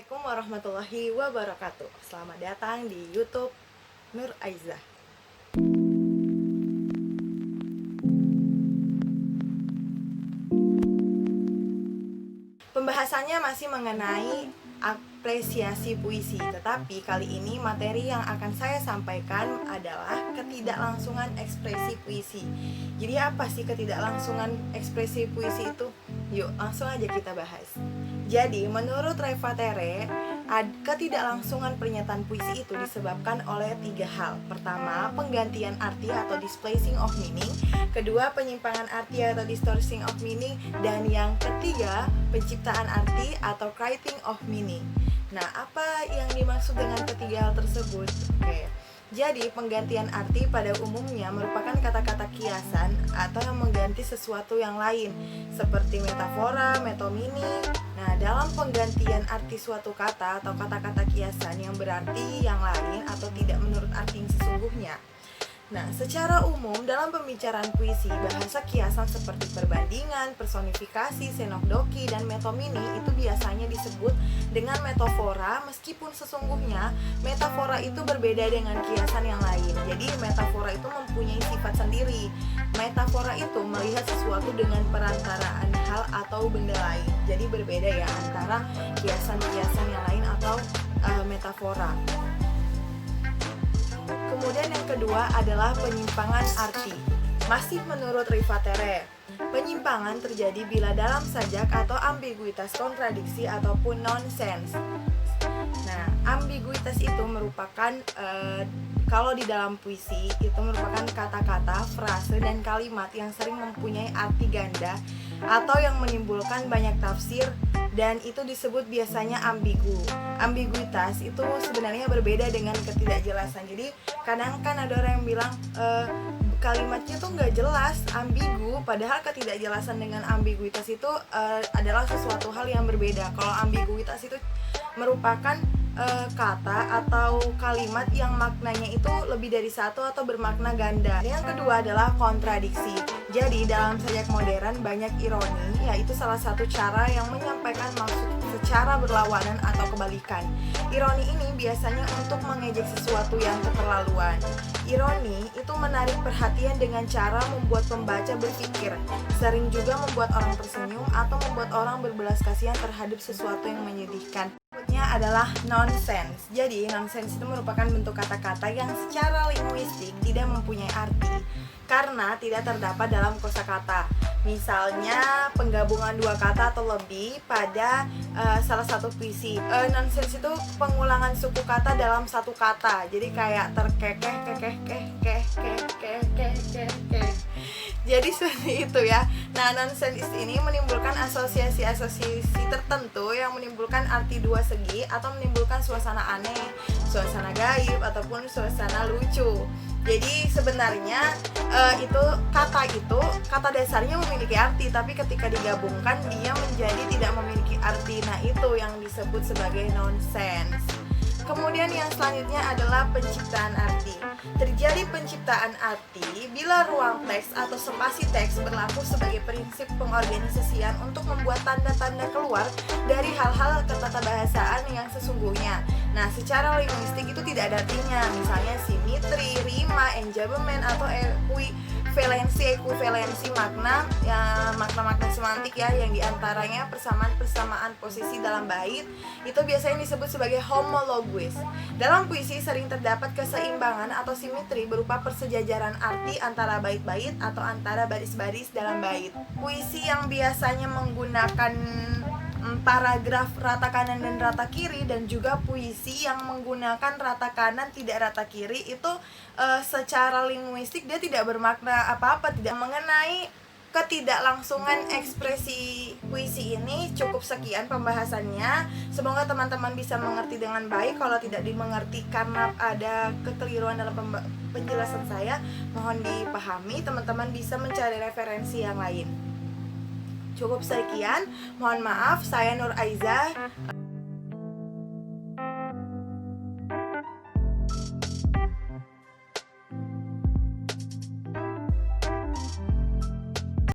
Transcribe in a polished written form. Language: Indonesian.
Assalamualaikum warahmatullahi wabarakatuh. Selamat datang di YouTube Nur Aizah. Pembahasannya masih mengenai apresiasi puisi, tetapi kali ini materi yang akan saya sampaikan adalah ketidaklangsungan ekspresi puisi. Jadi apa sih ketidaklangsungan ekspresi puisi itu? Yuk, langsung aja kita bahas. Jadi, menurut Reva Tere, ketidaklangsungan pernyataan puisi itu disebabkan oleh 3 hal. Pertama, penggantian arti atau displacing of meaning. Kedua, penyimpangan arti atau distorting of meaning. Dan yang ketiga, penciptaan arti atau creating of meaning. Nah, apa yang dimaksud dengan ketiga hal tersebut? Oke. Jadi, penggantian arti pada umumnya merupakan kata-kata kiasan atau yang mengganti sesuatu yang lain, seperti metafora, metonimik. Nah, dalam penggantian arti suatu kata atau kata-kata kiasan yang berarti yang lain atau tidak menurut arti yang sesungguhnya. Nah, secara umum dalam pembicaraan puisi, bahasa kiasan seperti perbandingan, personifikasi, senokdoki, dan metomini itu biasanya disebut dengan metafora, meskipun sesungguhnya metafora itu berbeda dengan kiasan yang lain. Jadi metafora itu mempunyai sifat sendiri. Metafora itu melihat sesuatu dengan perantaraan hal atau benda lain. Jadi berbeda ya antara kiasan-kiasan yang lain atau metafora. Kemudian yang kedua adalah penyimpangan arti. Masih menurut Reva Tere, penyimpangan terjadi bila dalam sajak atau ambiguitas kontradiksi ataupun nonsense. Nah, ambiguitas itu merupakan kalau di dalam puisi itu merupakan kata-kata, frase, dan kalimat yang sering mempunyai arti ganda atau yang menimbulkan banyak tafsir, dan itu disebut biasanya ambigu. Ambiguitas itu sebenarnya berbeda dengan ketidakjelasan. Jadi kadang kan ada orang yang bilang kalimatnya tuh nggak jelas, ambigu, padahal ketidakjelasan dengan ambiguitas itu adalah sesuatu hal yang berbeda. Kalau ambiguitas itu merupakan kata atau kalimat yang maknanya itu lebih dari satu atau bermakna ganda. Yang kedua adalah kontradiksi. Jadi dalam sajak modern banyak ironi, yaitu salah satu cara yang menyampaikan maksud secara berlawanan atau kebalikan. Ironi ini biasanya untuk mengejek sesuatu yang keterlaluan. Ironi itu menarik perhatian dengan cara membuat pembaca berpikir, sering juga membuat orang tersenyum atau membuat orang berbelas kasihan terhadap sesuatu yang menyedihkan. Berikutnya adalah nonsense. Jadi nonsense itu merupakan bentuk kata-kata yang secara linguistik tidak mempunyai arti karena tidak terdapat dalam kosakata. Misalnya penggabungan dua kata atau lebih pada salah satu puisi. Nonsense itu pengulangan suku kata dalam satu kata. Jadi kayak terkekeh, kekeh, keh, keh, keh, keh, keh, keh, keh. Jadi seperti itu ya. Nah, nonsense ini menimbulkan asosiasi-asosiasi tertentu yang menimbulkan arti dua segi atau menimbulkan suasana aneh, suasana gaib ataupun suasana lucu. Jadi sebenarnya kata dasarnya memiliki arti, tapi ketika digabungkan dia menjadi tidak memiliki arti. Nah, itu yang disebut sebagai nonsense. Kemudian yang selanjutnya adalah penciptaan arti. Terjadi penciptaan arti bila ruang teks atau spasi teks berlaku sebagai prinsip pengorganisasian untuk membuat tanda-tanda keluar dari hal-hal ketatabahasaan yang sesungguhnya. Nah, secara linguistik itu tidak ada artinya. Misalnya simetri, rima, enjambment atau ekuivalensi makna makna-makna semantik ya, yang diantaranya persamaan posisi dalam bait itu biasanya disebut sebagai homologuis. Dalam puisi sering terdapat keseimbangan atau simetri berupa persejajaran arti antara bait-bait atau antara baris-baris dalam bait. Puisi yang biasanya menggunakan paragraf rata kanan dan rata kiri, dan juga puisi yang menggunakan rata kanan tidak rata kiri itu secara linguistik dia tidak bermakna apa-apa. Tidak mengenai ketidaklangsungan ekspresi puisi ini cukup sekian pembahasannya. Semoga teman-teman bisa mengerti dengan baik. Kalau tidak dimengerti karena ada kekeliruan dalam penjelasan saya, mohon dipahami. Teman-teman bisa mencari referensi yang lain. Cukup sekian, mohon maaf. Saya Nur Aizah,